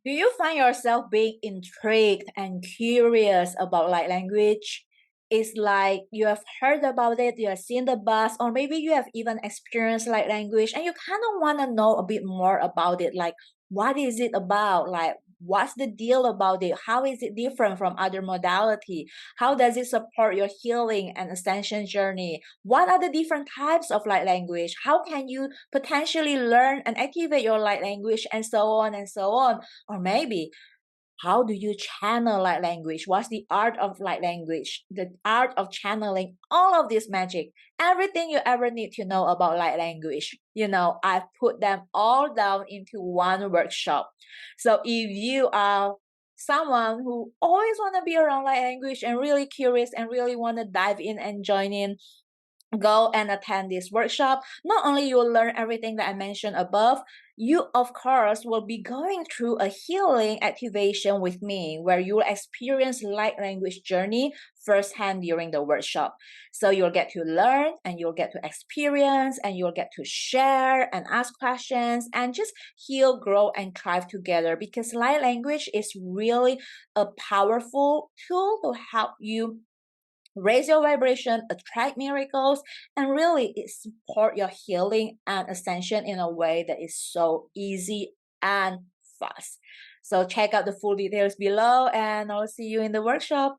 Do you find yourself being intrigued and curious about light language? It's like you have heard about it, you have seen the buzz, or maybe you have even experienced light language and you kind of want to know a bit more about it. Like, what is it about? Like, what's the deal about it? How is it different from other modality? How does it support your healing and ascension journey? What are the different types of light language? How can you potentially learn and activate your light language and so on and so on? Or maybe, how do you channel light language? What's the art of light language? The art of channeling all of this magic. Everything you ever need to know about light language. I've put them all down into one workshop. So if you are someone who always want to be around light language and really curious and really want to dive in and join in, go and attend this workshop. Not only you'll learn everything that I mentioned above, you of course will be going through a healing activation with me where you'll experience light language journey firsthand during the workshop. So you'll get to learn and you'll get to experience and you'll get to share and ask questions and just heal, grow and thrive together, because light language is really a powerful tool to help you raise your vibration, attract miracles, and really it support your healing and ascension in a way that is so easy and fast. So check out the full details below and I'll see you in the workshop.